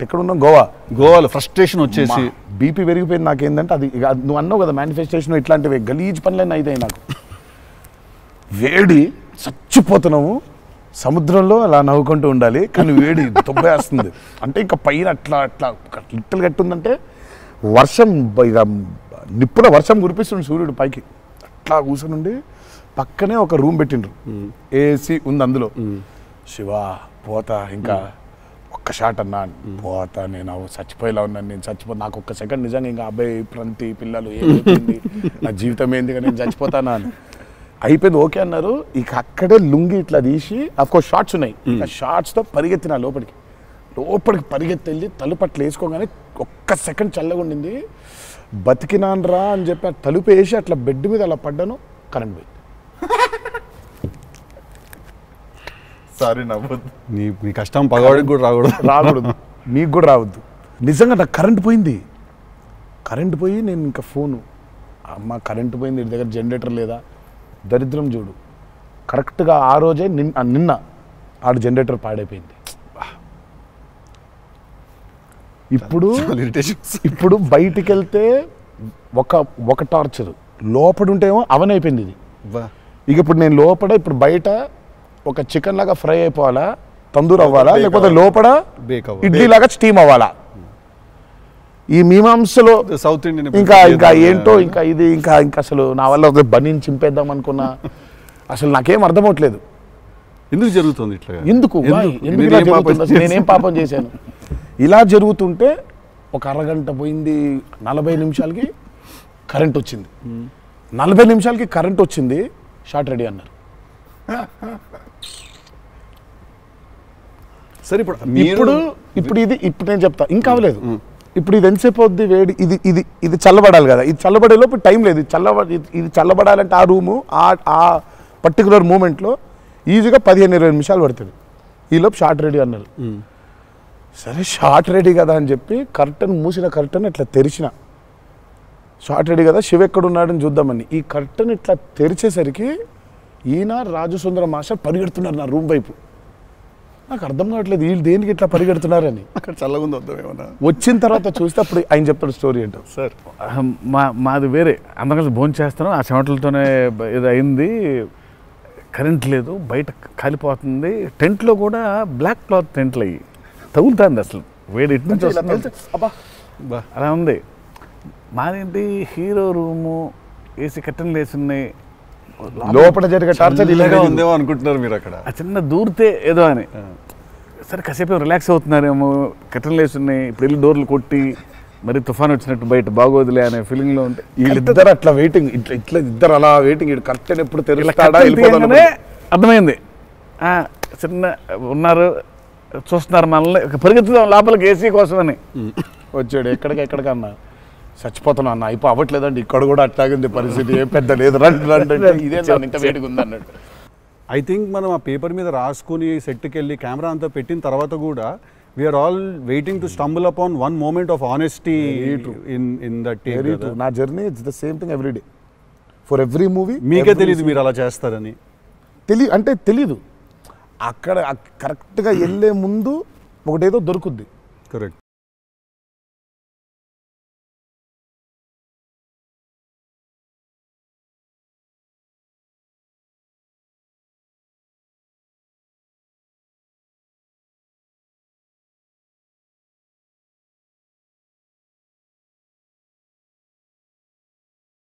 ఎక్కడ ఉన్నాం గోవాలో ఫ్రస్ట్రేషన్ వచ్చేసి బీపీ పెరిగిపోయింది. నాకేంటంటే అది నువ్వు అన్నావు కదా మేనిఫెస్టేషన్ ఇట్లాంటివి గలీజ్ పనులన్నీ అయితాయి నాకు. వేడి చచ్చిపోతున్నాము, సముద్రంలో అలా నవ్వుకుంటూ ఉండాలి, కానీ వేడి తొబ్బేస్తుంది. అంటే ఇంకా పైన అట్లా అట్లా లిట్టలు కట్టుందంటే వర్షం, ఇక నిప్పుల వర్షం కురిపిస్తుంది సూర్యుడు పైకి. అట్లా కూర్చొని పక్కనే ఒక రూమ్ పెట్టిండ్రు, ఏసీ ఉంది అందులో. శివా పోతా, ఇంకా ఒక్క షాట్ అన్నా పోతా, నేను చచ్చిపోయేలా ఉన్నాను, నేను చచ్చిపో, నాకు ఒక్క సెకండ్ నిజంగా ఇంకా అబ్బాయి ప్రంతి పిల్లలు ఏమైపోయింది, నా జీవితం ఏంది, నేను చచ్చిపోతానా అని అయిపోయింది. ఓకే అన్నారు. ఇక అక్కడే లుంగి ఇట్లా తీసి, అఫ్కోర్స్ షార్ట్స్ ఉన్నాయి, ఆ షార్ట్స్తో పరిగెత్తిన లోపలికి పరిగెత్తి వెళ్ళి తలుపు అట్లా వేసుకోగానే ఒక్క సెకండ్ చల్లగా ఉండింది. బతికినాన్రా అని చెప్పి ఆ తలుపు వేసి అట్లా బెడ్ మీద అలా పడ్డాను, కరెంట్ పోయింది. సారీ నవ్వద్దు, నీ కష్టం పగవాడికి కూడా రాకూడదు, మీకు కూడా రావద్దు. నిజంగా నాకు కరెంట్ పోయింది. కరెంట్ పోయి నేను ఇంకా ఫోను, అమ్మ కరెంట్ పోయింది, ఇంటి దగ్గర జనరేటర్ లేదా, దరిద్రం చూడు. కరెక్ట్గా ఆ రోజే నిన్న ఆడు జనరేటర్ పాడైపోయింది. ఇప్పుడు బయటికి వెళ్తే ఒక టార్చర్, లోపల ఉంటేమో అవన్ అయిపోయింది ఇది. ఇక ఇప్పుడు నేను లోపల, ఇప్పుడు బయట ఒక చికెన్ లాగా ఫ్రై అయిపోవాలా, తందూరు అవ్వాలా, లేకపోతే లోపల ఇడ్లీ లాగా స్టీమ్ అవ్వాలా. ఈ మీమాంసలో సౌత్ ఇండియన్ ఇంకా ఏంటో ఇది అసలు నా వల్ల బనీని చింపేద్దాం అనుకున్నా, అసలు నాకేం అర్థం అవట్లేదు. ఎందుకు జరుగుతుంది ఇట్లా? ఎందుకు నేనేం పాపం చేశాను? ఇలా జరుగుతుంటే ఒక అరగంట పోయింది, 40 నిమిషాలకి కరెంట్ వచ్చింది. 40 నిమిషాలకి కరెంట్ వచ్చింది, షాట్ రెడీ అన్నారు. సరే ఇప్పుడు నేను చెప్తా, ఇంకా అవ్వలేదు. ఇప్పుడు ఇది ఎంతసేపు అవుద్ది వేడి, ఇది చల్లబడాలి కదా, ఇది చల్లబడేలోపు టైం లేదు. ఇది చల్లబడాలంటే ఆ రూము ఆ పర్టికులర్ మూమెంట్లో ఈజీగా 15-20 నిమిషాలు పడుతుంది. ఈలోపు షార్ట్ రెడీ అన్నారు. సరే షార్ట్ రెడీ కదా అని చెప్పి మూసిన కర్టన్ ఇట్లా తెరిచిన, షార్ట్ రెడీ కదా శివ ఎక్కడున్నాడని చూద్దామని. ఈ కర్టన్ ఇట్లా తెరిచేసరికి ఈయన రాజసుందర మాస్టర్ పరిగెడుతున్నారు నా రూమ్ వైపు. నాకు అర్థం కావట్లేదు వీళ్ళు దేనికి ఇట్లా పరిగెడుతున్నారని. అక్కడ చల్లగా ఉంది వద్దామేమన్నా. వచ్చిన తర్వాత చూస్తే అప్పుడు ఆయన చెప్తాడు స్టోరీ ఏంటో. సార్ మాది వేరే, అందరం భోజనం చేస్తున్నాం, ఆ చెమటలతోనే ఇది అయింది, కరెంట్ లేదు, బయట కాలిపోతుంది, టెంట్లో కూడా బ్లాక్ క్లాత్ టెంట్లు అయ్యి తగులుతుంది, అసలు వేడి ఇటు నుంచి వస్తుంది. అలా ఉంది. మాదేంటి హీరో రూము, ఏసీ కట్టెలు వేసి ఉన్నాయి, లోపల జరిగే టార్చర్ ఇలాగా ఉందేమో అనుకుంటున్నారు మీరు అక్కడ. ఆ చిన్న దూరితే ఏదో అని. సరే కాసేపు రిలాక్స్ అవుతున్నారేమో, కట్టెలు వేసి ఉన్నాయి, ఇప్పుడు వెళ్ళి డోర్లు కొట్టి మరి తుఫాన్ వచ్చినట్టు బయట బాగోదులే అనే ఫీలింగ్లో ఉంటే వీళ్ళిద్దరు అట్లా వెయిటింగ్, ఇట్లా ఇద్దరు అలా వెయిటింగ్, కర్టెన్ ఎప్పుడు తెరుస్తాడా అర్థమైంది. చిన్న ఉన్నారు, చూస్తున్నారు మనల్ని, పరిగెత్తుదాం లోపలికి ఏసీ కోసమని వచ్చాడు. ఎక్కడికన్నా చచ్చిపోతున్నా అన్న, అయిపో అవ్వట్లేదండి, ఇక్కడ కూడా అట్లాగింది పరిస్థితి, ఏం పెద్ద లేదు, రండి ఇదే ఇంత వేడిగా ఉంది అన్నట్టు. ఐ థింక్ మనం ఆ పేపర్ మీద రాసుకుని సెట్కి వెళ్ళి కెమెరా అంతా పెట్టిన తర్వాత కూడా we're all waiting to stumble upon one moment of honesty in that take. నా journey it's the same thing every day for every movie. మీకే తెలియదు మీరు అలా చేస్తారని? తెలీదు. అక్కడ కరెక్ట్గా వెళ్ళే ముందు ఒకటేదో దొరుకుద్ది. కరెక్ట్.